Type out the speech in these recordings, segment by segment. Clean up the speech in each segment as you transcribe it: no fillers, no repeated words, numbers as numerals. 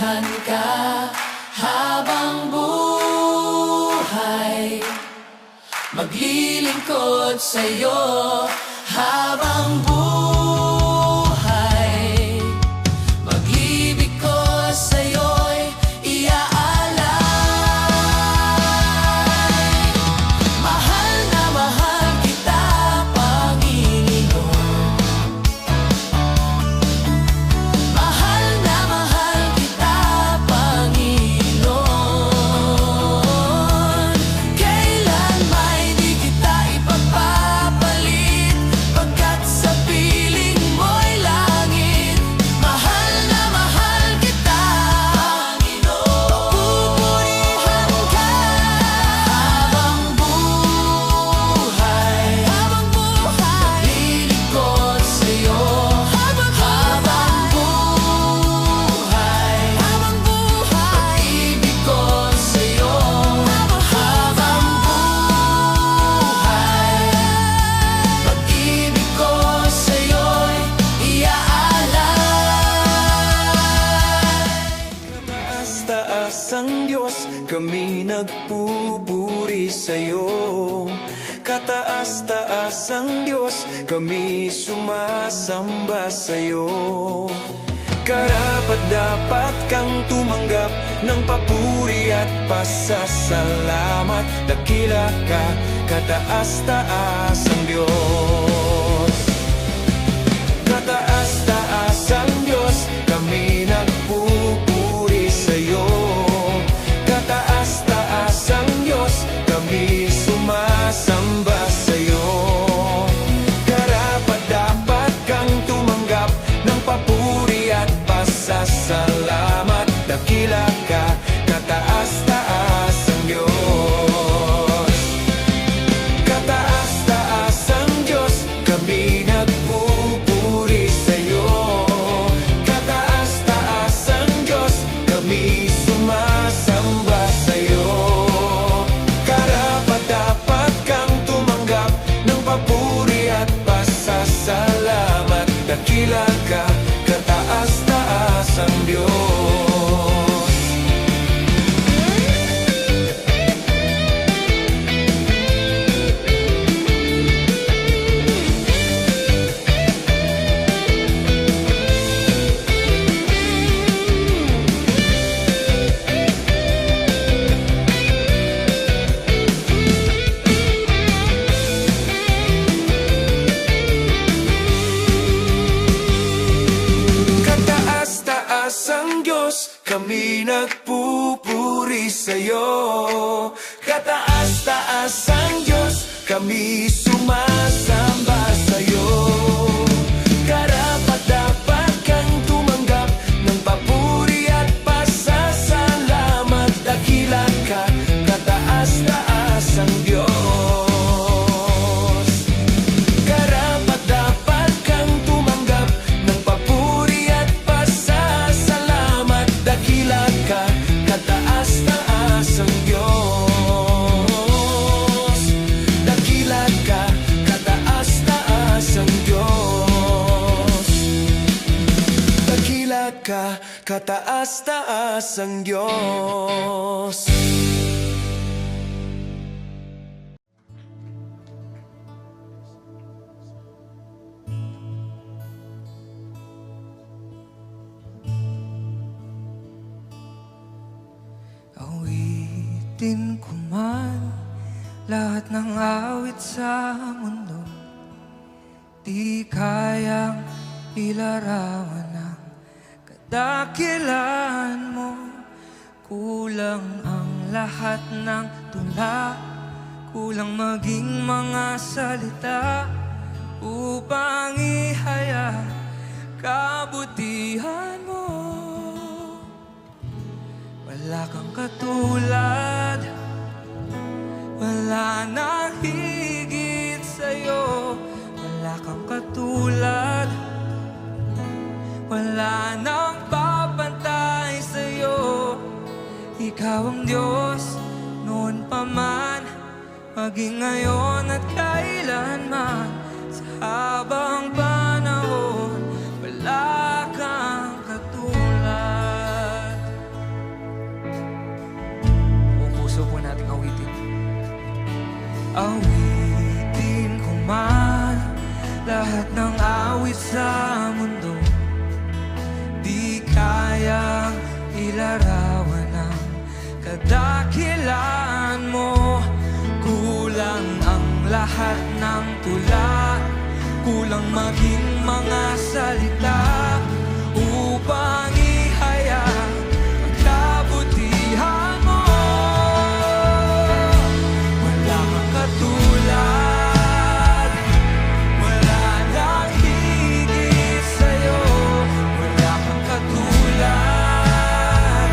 pagbutihan ka habang buhay. Maglilingkod sa'yo habang buhay. Pag-ibig ko sa'yo'y iaalay. Mahal na mahal kita, Panginoon. Mahal na mahal kita, Panginoon. Kailan may di kita ipagpapalit, pagkat sa piling mo'y langit. Mahal na mahal kita, Panginoon. Pupurihan ka habang buhay. Habang buhay, naglilingkod sa'yo habang buhay. Habang buhay, pag-ibig ko sa'yo habang buhay. Pag-ibig ko sa'yo'y iaalay. Kataas-taas ang Diyos, kami nagpupuri sa'yo. Kataas-taas ang Diyos, kami sumasamba sa'yo. Karapat-dapat kang tumanggap ng papuri at pasasalamat. Dakila ka, kataas-taas ang Diyos. Kataas-taas ang Diyos, kami nagpupuri sa'yo. Kataas-taas ang Diyos, kami sumasamba sa'yo. Karapat-dapat kang tumanggap ng papuri at pasasalamat. Dakila ka, kataas-taas ang Diyos. Kataas-taas ang Diyos, kami nagpupuri sa'yo. Kataas-taas ang Diyos, kami sumasamba sa'yo. Karapat-dapat kang tumanggap ng papuri at pasasalamat. Dakila ka, kataas-taas ang Diyos. Kataas-taas ang Diyos, kami nagpupuri sa'yo. Kataas-taas ang Diyos, kami sumasamba sa'yo. Karapat-dapat kang tumanggap ng papuri at pasasalamat. Dakila ka, kataas-taas ang Diyos. Karapat-dapat kang tumanggap ng papuri at pasasalamat. Dakila ka, kataas-taas ang Diyos. Dakila ka, kataas-taas ang Diyos. Dakila ka, kataas-taas ang Diyos. Awitin ko man lahat ng awit sa mundo, di kayang ilarawan ang kadakilan mo. Kulang ang lahat ng tula, kulang maging mga salita upang ihaya kabutihan mo. Wala kang katulad, wala nang higit sa'yo. Wala kang katulad, wala nang papantay sa'yo. Ikaw ang Diyos noon pa man, maging ngayon at kailanman. Sa habang panahon, wala kang katulad. Awitin ko man lahat ng awit sa mundo, di kayang ilarawan ang kadakilaan mo. Kulang ang lahat ng tula, kulang maging mga salita upang ihaya ang kabutihan mo. Wala kang katulad, wala nang higit sa'yo. Wala kang katulad,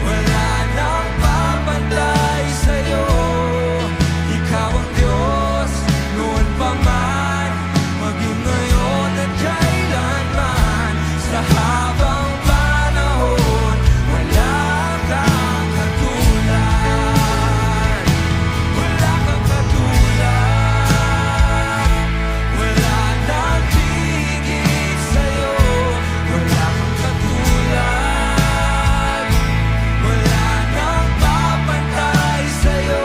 wala nang papantay sa'yo. Ikaw ang Diyos noon pa man, maging ngayon at kailanman. Sa habang panahon, wala kang katulad. Wala kang katulad, wala nang higit sa'yo. Wala kang katulad, wala nang papantay sa'yo.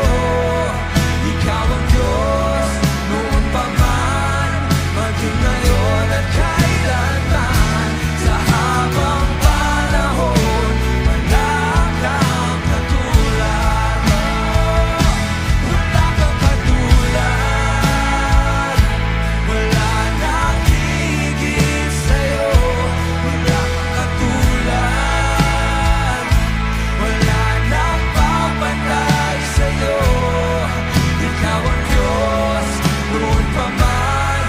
Ikaw ang Diyos noon pa man, maging ngayon at kailanman. Sa habang panahon, wala kang katulad. Wala kang katulad, wala nang higit sa'yo. Wala kang katulad, wala nang papantay sa'yo. Ikaw ang Diyos noon pa man,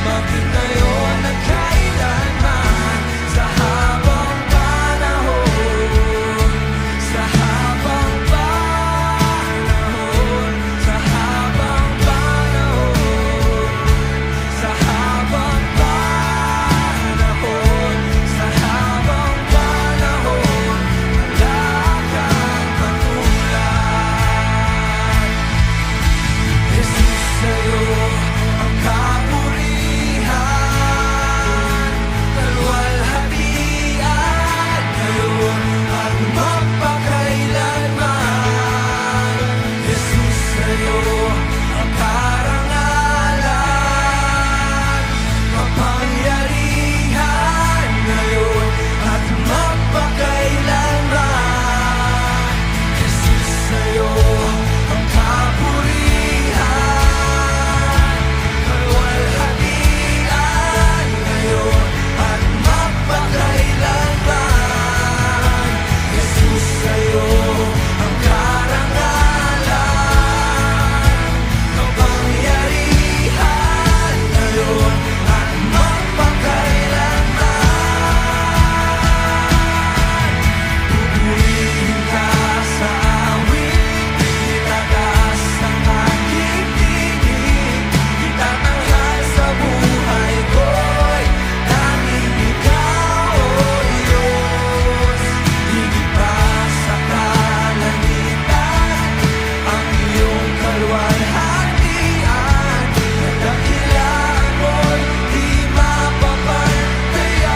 maging ngayon at kailanman. Sa habang panahon, sa habang panahon, sa habang panahon, sa habang panahon, sa habang panahon, wala kang katulad. Jesus, sa'yo ang kapurihan, kalwalhatian, ngayon at magpakailanman. Jesus, sa'yo ang karangalan, kapangyarihan, ngayon at magpakailanman. Jesus, sa'yo ang kapurihan, kalwalhatian, ngayon at magpakailanman. Jesus, sa'yo ang karangalan, kapangyarihan, ngayon at magpakailanman. Pupurihin ka sa awit, itataas ang aking tinig, itatanghal sa buhay ko'y tanging ikaw, O Diyos. Higit pa sa kalangitan, ang iyong kaluwalhatian, kadakilaan mo'y di mapapantayan.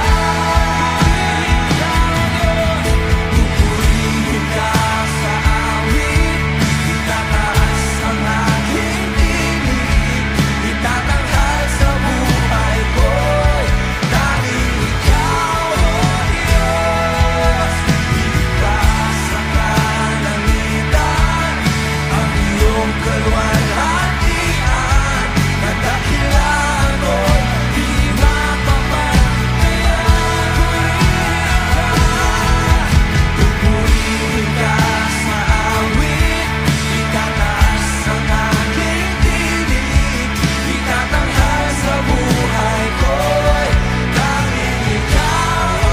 Pupurihin ka sa awit, itataas ang aking tinig, itatanghal sa buhay ko'y tanging ikaw, O Diyos. Higit pa sa kalangitan, ang iyong kaluwalhatian, kadakilaan mo'y di mapapantayan. Pupurihin ka sa awit, itataas ang aking tinig, itatanghal sa buhay ko'y tanging ikaw, O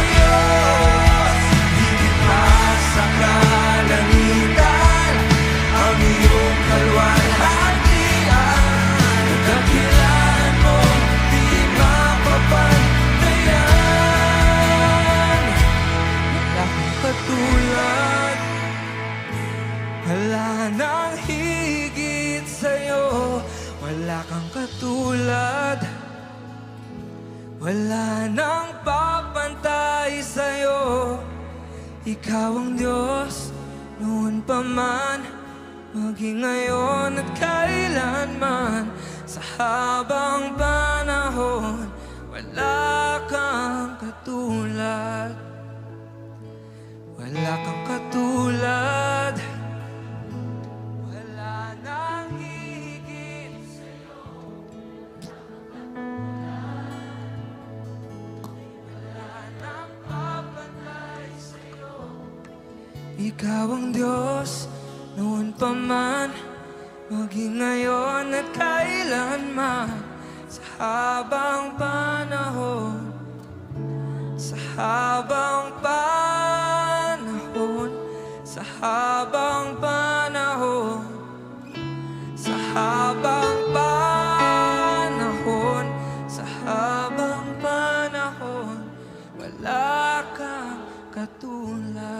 Diyos. Higit pa sa kalangitan, ang iyong kaluwalhatian, kadakilaan mo di mapapantayan. Wala kang katulad, wala nang higit sa'yo. Wala kang katulad, wala nang papantay sa'yo. Ikaw ang Diyos noon pa man, maging ngayon at kailanman. Sa habang panahon, wala kang katulad. Wala kang katulad. Wala nang higit sa'yo. Wala nang papantay sa'yo. Ikaw ang Diyos noon pa man, maging ngayon at kailanman. Sa habang panahon, sa habang panahon, sa habang panahon, sa habang panahon, sa habang panahon, wala kang katulad.